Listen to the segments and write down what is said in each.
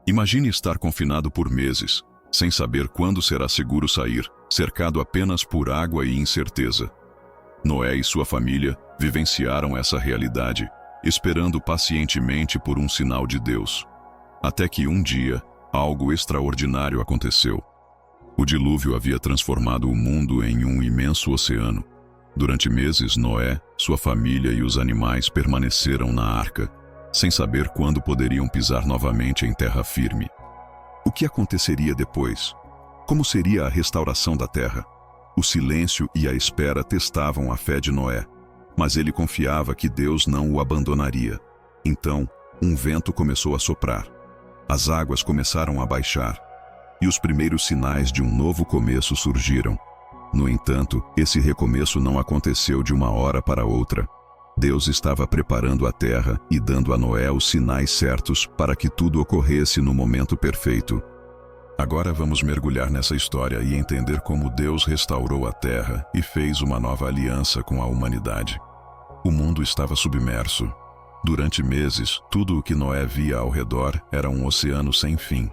Imagine estar confinado por meses, sem saber quando será seguro sair, cercado apenas por água e incerteza. Noé e sua família vivenciaram essa realidade, esperando pacientemente por um sinal de Deus. Até que um dia, algo extraordinário aconteceu. O dilúvio havia transformado o mundo em um imenso oceano. Durante meses, Noé, sua família e os animais permaneceram na arca, sem saber quando poderiam pisar novamente em terra firme. O que aconteceria depois? Como seria a restauração da terra? O silêncio e a espera testavam a fé de Noé, mas ele confiava que Deus não o abandonaria. Então, um vento começou a soprar. As águas começaram a baixar, e os primeiros sinais de um novo começo surgiram. No entanto, esse recomeço não aconteceu de uma hora para outra. Deus estava preparando a terra e dando a Noé os sinais certos para que tudo ocorresse no momento perfeito. Agora vamos mergulhar nessa história e entender como Deus restaurou a terra e fez uma nova aliança com a humanidade. O mundo estava submerso. Durante meses, tudo o que Noé via ao redor era um oceano sem fim.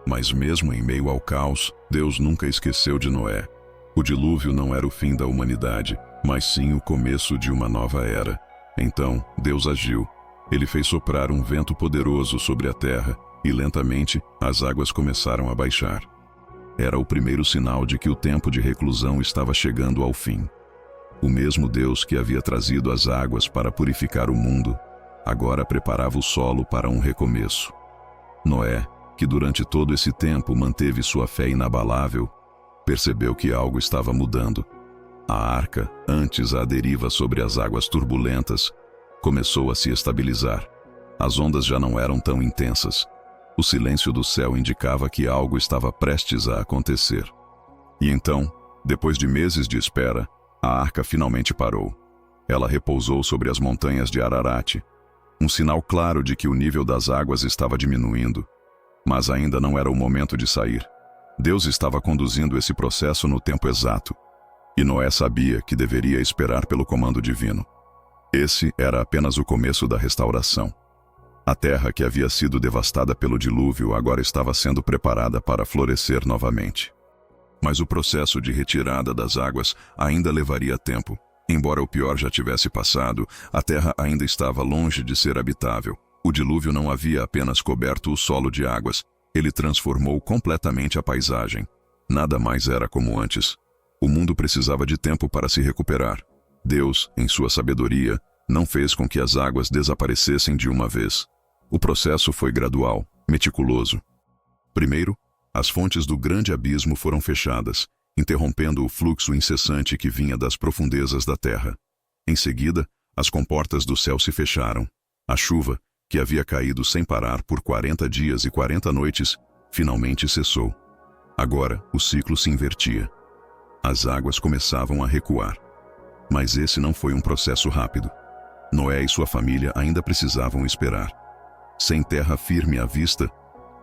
Mas mesmo em meio ao caos, Deus nunca esqueceu de Noé. O dilúvio não era o fim da humanidade, mas sim o começo de uma nova era. Então, Deus agiu. Ele fez soprar um vento poderoso sobre a terra e lentamente as águas começaram a baixar. Era o primeiro sinal de que o tempo de reclusão estava chegando ao fim. O mesmo Deus que havia trazido as águas para purificar o mundo, agora preparava o solo para um recomeço. Noé, que durante todo esse tempo manteve sua fé inabalável, percebeu que algo estava mudando. A arca, antes à deriva sobre as águas turbulentas, começou a se estabilizar. As ondas já não eram tão intensas. O silêncio do céu indicava que algo estava prestes a acontecer. E então, depois de meses de espera, a arca finalmente parou. Ela repousou sobre as montanhas de Ararat, um sinal claro de que o nível das águas estava diminuindo. Mas ainda não era o momento de sair. Deus estava conduzindo esse processo no tempo exato, e Noé sabia que deveria esperar pelo comando divino. Esse era apenas o começo da restauração. A terra que havia sido devastada pelo dilúvio agora estava sendo preparada para florescer novamente. Mas o processo de retirada das águas ainda levaria tempo. Embora o pior já tivesse passado, a terra ainda estava longe de ser habitável. O dilúvio não havia apenas coberto o solo de águas, ele transformou completamente a paisagem. Nada mais era como antes. O mundo precisava de tempo para se recuperar. Deus, em sua sabedoria, não fez com que as águas desaparecessem de uma vez. O processo foi gradual, meticuloso. Primeiro, as fontes do grande abismo foram fechadas, interrompendo o fluxo incessante que vinha das profundezas da terra. Em seguida, as comportas do céu se fecharam. A chuva, que havia caído sem parar por 40 dias e 40 noites, finalmente cessou. Agora, o ciclo se invertia. As águas começavam a recuar. Mas esse não foi um processo rápido. Noé e sua família ainda precisavam esperar. Sem terra firme à vista,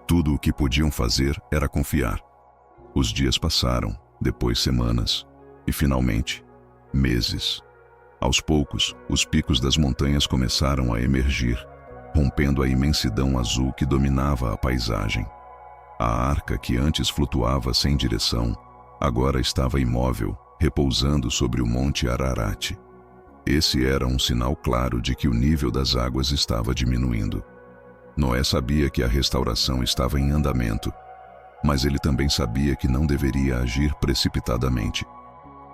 tudo o que podiam fazer era confiar. Os dias passaram, depois semanas, e finalmente, meses. Aos poucos, os picos das montanhas começaram a emergir, rompendo a imensidão azul que dominava a paisagem. A arca que antes flutuava sem direção, agora estava imóvel, repousando sobre o monte Ararat. Esse era um sinal claro de que o nível das águas estava diminuindo. Noé sabia que a restauração estava em andamento, mas ele também sabia que não deveria agir precipitadamente.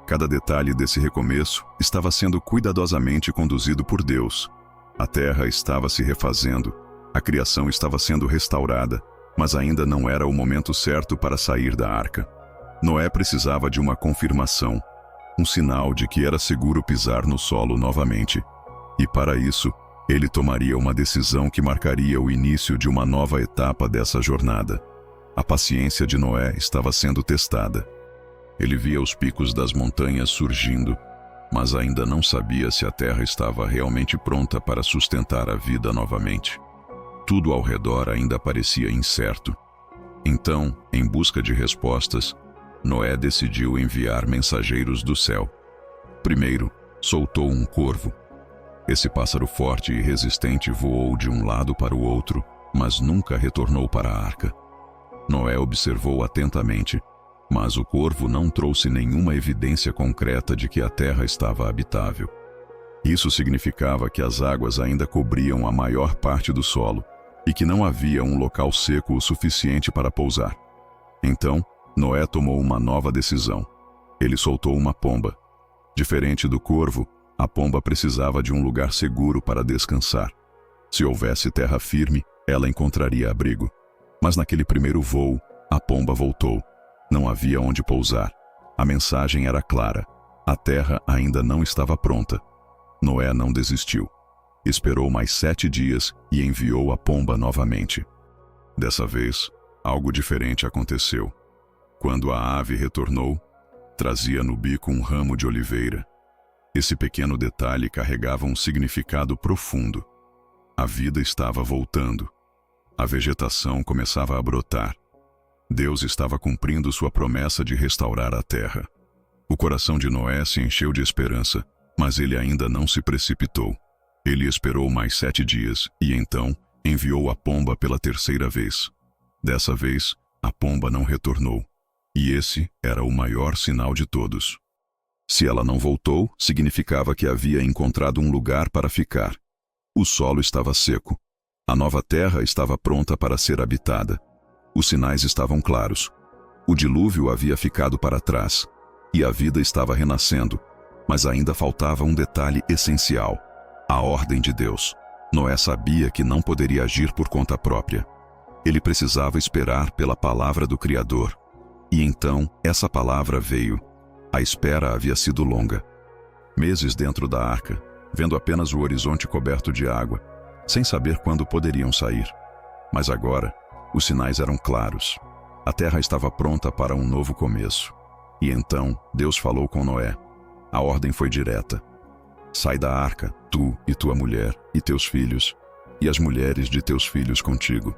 Cada detalhe desse recomeço estava sendo cuidadosamente conduzido por Deus. A terra estava se refazendo, a criação estava sendo restaurada, mas ainda não era o momento certo para sair da arca. Noé precisava de uma confirmação, um sinal de que era seguro pisar no solo novamente. E para isso, ele tomaria uma decisão que marcaria o início de uma nova etapa dessa jornada. A paciência de Noé estava sendo testada. Ele via os picos das montanhas surgindo, mas ainda não sabia se a terra estava realmente pronta para sustentar a vida novamente. Tudo ao redor ainda parecia incerto. Então, em busca de respostas, Noé decidiu enviar mensageiros do céu. Primeiro, soltou um corvo. Esse pássaro forte e resistente voou de um lado para o outro, mas nunca retornou para a arca. Noé observou atentamente, mas o corvo não trouxe nenhuma evidência concreta de que a terra estava habitável. Isso significava que as águas ainda cobriam a maior parte do solo e que não havia um local seco o suficiente para pousar. Então, Noé tomou uma nova decisão. Ele soltou uma pomba. Diferente do corvo, a pomba precisava de um lugar seguro para descansar. Se houvesse terra firme, ela encontraria abrigo. Mas naquele primeiro voo, a pomba voltou. Não havia onde pousar. A mensagem era clara. A terra ainda não estava pronta. Noé não desistiu. Esperou mais 7 dias e enviou a pomba novamente. Dessa vez, algo diferente aconteceu. Quando a ave retornou, trazia no bico um ramo de oliveira. Esse pequeno detalhe carregava um significado profundo. A vida estava voltando. A vegetação começava a brotar. Deus estava cumprindo sua promessa de restaurar a terra. O coração de Noé se encheu de esperança, mas ele ainda não se precipitou. Ele esperou mais 7 dias e então enviou a pomba pela 3ª vez. Dessa vez, a pomba não retornou. E esse era o maior sinal de todos. Se ela não voltou, significava que havia encontrado um lugar para ficar. O solo estava seco. A nova terra estava pronta para ser habitada. Os sinais estavam claros. O dilúvio havia ficado para trás. E a vida estava renascendo. Mas ainda faltava um detalhe essencial: a ordem de Deus. Noé sabia que não poderia agir por conta própria. Ele precisava esperar pela palavra do Criador. E então, essa palavra veio. A espera havia sido longa. Meses dentro da arca, vendo apenas o horizonte coberto de água, sem saber quando poderiam sair. Mas agora, os sinais eram claros. A terra estava pronta para um novo começo. E então, Deus falou com Noé. A ordem foi direta. Sai da arca, tu e tua mulher e teus filhos, e as mulheres de teus filhos contigo.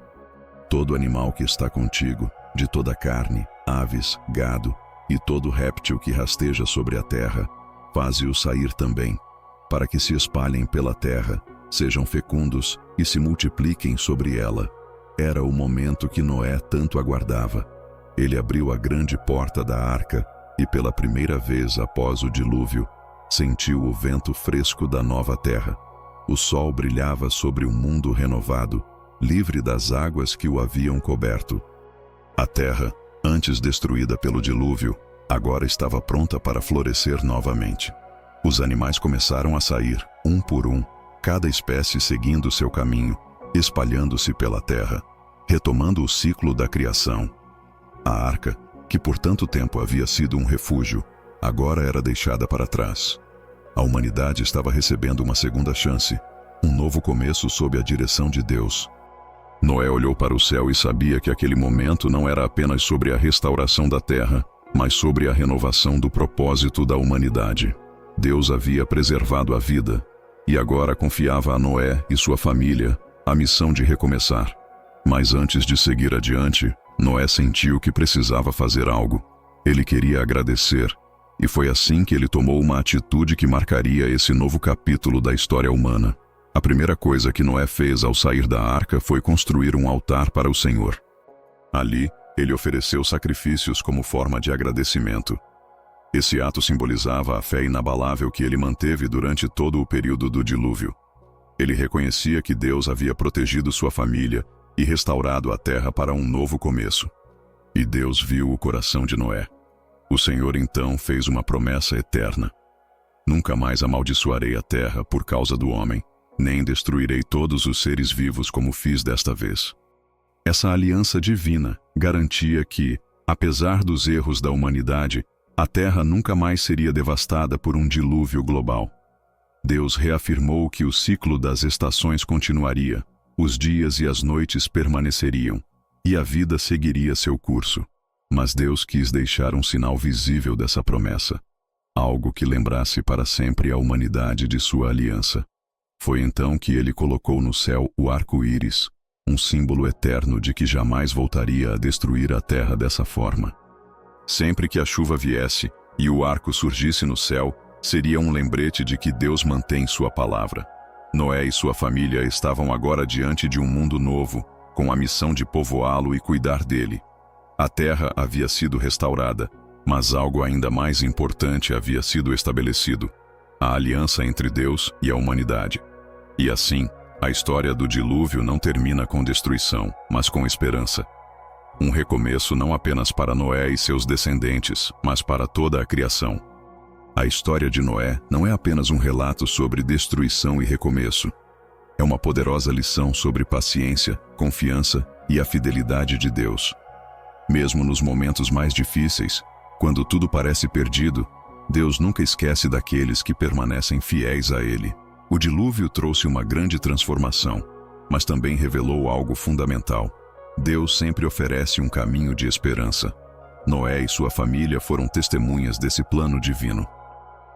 Todo animal que está contigo, de toda a carne, aves, gado, e todo réptil que rasteja sobre a terra, faze-os sair também, para que se espalhem pela terra, sejam fecundos e se multipliquem sobre ela. Era o momento que Noé tanto aguardava. Ele abriu a grande porta da arca e pela primeira vez após o dilúvio, sentiu o vento fresco da nova terra. O sol brilhava sobre um mundo renovado, livre das águas que o haviam coberto. A terra, antes destruída pelo dilúvio, agora estava pronta para florescer novamente. Os animais começaram a sair, um por um, cada espécie seguindo seu caminho, espalhando-se pela terra, retomando o ciclo da criação. A arca, que por tanto tempo havia sido um refúgio, agora era deixada para trás. A humanidade estava recebendo uma segunda chance, um novo começo sob a direção de Deus. Noé olhou para o céu e sabia que aquele momento não era apenas sobre a restauração da terra, mas sobre a renovação do propósito da humanidade. Deus havia preservado a vida, e agora confiava a Noé e sua família a missão de recomeçar. Mas antes de seguir adiante, Noé sentiu que precisava fazer algo. Ele queria agradecer, e foi assim que ele tomou uma atitude que marcaria esse novo capítulo da história humana. A primeira coisa que Noé fez ao sair da arca foi construir um altar para o Senhor. Ali, ele ofereceu sacrifícios como forma de agradecimento. Esse ato simbolizava a fé inabalável que ele manteve durante todo o período do dilúvio. Ele reconhecia que Deus havia protegido sua família e restaurado a terra para um novo começo. E Deus viu o coração de Noé. O Senhor então fez uma promessa eterna. Nunca mais amaldiçoarei a terra por causa do homem, nem destruirei todos os seres vivos como fiz desta vez. Essa aliança divina garantia que, apesar dos erros da humanidade, a terra nunca mais seria devastada por um dilúvio global. Deus reafirmou que o ciclo das estações continuaria, os dias e as noites permaneceriam, e a vida seguiria seu curso. Mas Deus quis deixar um sinal visível dessa promessa, algo que lembrasse para sempre a humanidade de sua aliança. Foi então que ele colocou no céu o arco-íris, um símbolo eterno de que jamais voltaria a destruir a terra dessa forma. Sempre que a chuva viesse e o arco surgisse no céu, seria um lembrete de que Deus mantém sua palavra. Noé e sua família estavam agora diante de um mundo novo, com a missão de povoá-lo e cuidar dele. A terra havia sido restaurada, mas algo ainda mais importante havia sido estabelecido: a aliança entre Deus e a humanidade. E assim, a história do dilúvio não termina com destruição, mas com esperança. Um recomeço não apenas para Noé e seus descendentes, mas para toda a criação. A história de Noé não é apenas um relato sobre destruição e recomeço. É uma poderosa lição sobre paciência, confiança e a fidelidade de Deus. Mesmo nos momentos mais difíceis, quando tudo parece perdido, Deus nunca esquece daqueles que permanecem fiéis a Ele. O dilúvio trouxe uma grande transformação, mas também revelou algo fundamental. Deus sempre oferece um caminho de esperança. Noé e sua família foram testemunhas desse plano divino.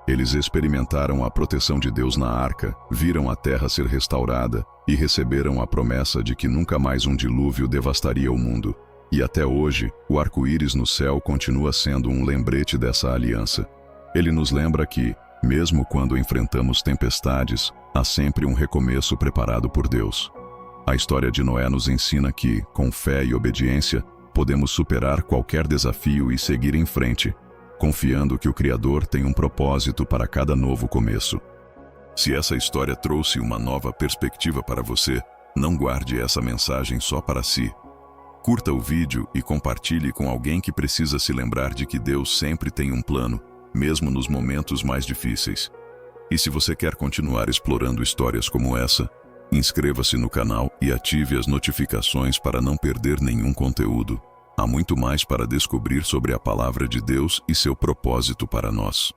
Eles experimentaram a proteção de Deus na arca, viram a terra ser restaurada e receberam a promessa de que nunca mais um dilúvio devastaria o mundo. E até hoje, o arco-íris no céu continua sendo um lembrete dessa aliança. Ele nos lembra que, mesmo quando enfrentamos tempestades, há sempre um recomeço preparado por Deus. A história de Noé nos ensina que, com fé e obediência, podemos superar qualquer desafio e seguir em frente, confiando que o Criador tem um propósito para cada novo começo. Se essa história trouxe uma nova perspectiva para você, não guarde essa mensagem só para si. Curta o vídeo e compartilhe com alguém que precisa se lembrar de que Deus sempre tem um plano, mesmo nos momentos mais difíceis. E se você quer continuar explorando histórias como essa, inscreva-se no canal e ative as notificações para não perder nenhum conteúdo. Há muito mais para descobrir sobre a palavra de Deus e seu propósito para nós.